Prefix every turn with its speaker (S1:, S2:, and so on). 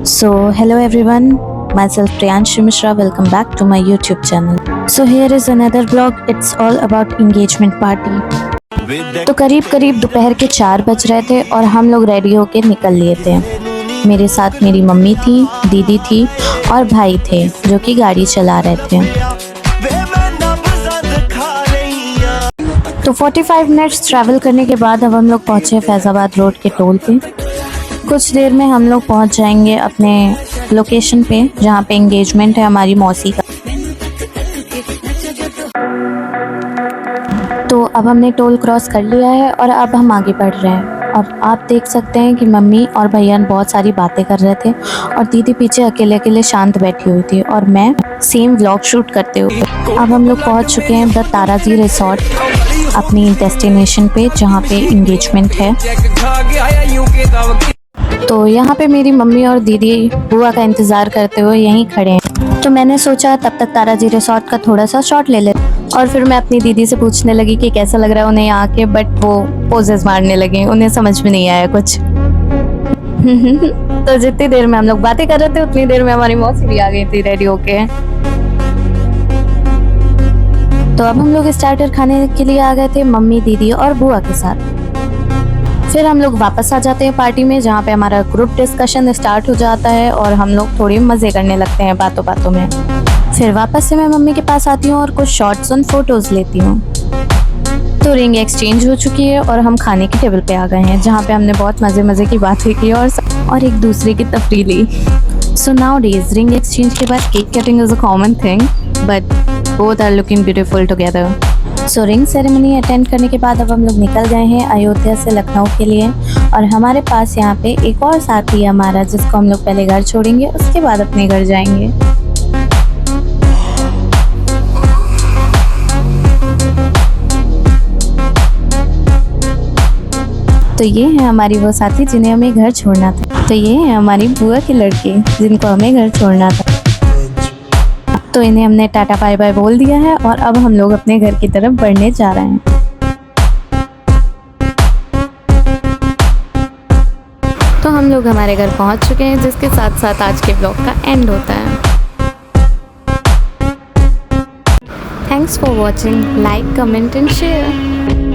S1: So, hello everyone, myself Priyanshu Mishra, welcome back to my YouTube channel. So, here is another vlog, it's all about engagement party. तो करीब करीब दोपहर के 4 बज रहे थे और हम लोग रेडी होके निकल लिए थे। मेरे साथ मेरी मम्मी थी, दीदी थी और भाई थे जो कि गाड़ी चला रहे थे। तो 45 मिनट्स ट्रैवल करने के बाद अब हम लोग पहुँचे फैज़ाबाद रोड के टोल पे। कुछ देर में हम लोग पहुँच जाएंगे अपने लोकेशन पे जहाँ पे एंगेजमेंट है हमारी मौसी का। तो अब हमने टोल क्रॉस कर लिया है और अब हम आगे बढ़ रहे हैं और आप देख सकते हैं कि मम्मी और भैया बहुत सारी बातें कर रहे थे और दीदी पीछे अकेले अकेले शांत बैठी हुई थी और मैं सेम व्लॉग शूट करते हुए। अब हम लोग पहुंच चुके हैं द ताराजी रिसोर्ट, अपनी डेस्टिनेशन पे जहां पे एंगेजमेंट है। तो यहाँ पे मेरी मम्मी और दीदी बुआ का इंतज़ार करते हुए यहीं खड़े हैं। तो मैंने सोचा तब तक ताराजी रिसोर्ट का थोड़ा सा शॉट ले ले और फिर मैं अपनी दीदी से पूछने लगी कि कैसा लग रहा है उन्हें यहाँ के, बट वो पोजेस मारने लगे, उन्हें समझ में नहीं आया कुछ। तो जितनी देर में हम लोग बातें कर रहे थे उतनी देर में हमारी मौसी भी आ गई थी रेडी होके। तो अब हम लोग स्टार्टर खाने के लिए आ गए थे मम्मी, दीदी और बुआ के साथ। फिर हम लोग वापस आ जाते हैं पार्टी में जहाँ पे हमारा ग्रुप डिस्कशन स्टार्ट हो जाता है और हम लोग थोड़ी मज़े करने लगते हैं बातों बातों में। फिर वापस से मैं मम्मी के पास आती हूँ और कुछ शॉर्ट्स और फोटोज़ लेती हूँ। तो रिंग एक्सचेंज हो चुकी है और हम खाने के टेबल पे आ गए हैं जहाँ पे हमने बहुत मज़े की बातें की और एक दूसरे की तफरीह ली। So nowadays ring exchange के बाद cake cutting is a common thing but both are looking beautiful together. So ring ceremony attend करने के बाद अब हम लोग निकल गए हैं अयोध्या से लखनऊ के लिए और हमारे पास यहाँ पे एक और साथी है हमारा जिसको हम लोग पहले घर छोड़ेंगे, उसके बाद अपने घर जाएंगे। तो ये है हमारी वो साथी जिन्हें हमें घर छोड़ना था। तो ये है हमारी बुआ के लड़के जिनको हमें घर छोड़ना था। तो इन्हें हमने टाटा बाय बाय बोल दिया है और अब हम लोग अपने घर की तरफ बढ़ने जा रहे हैं। तो हम लोग हमारे घर पहुंच चुके हैं जिसके साथ साथ आज के ब्लॉग का एंड होता है। Thanks for watching, like, comment and share.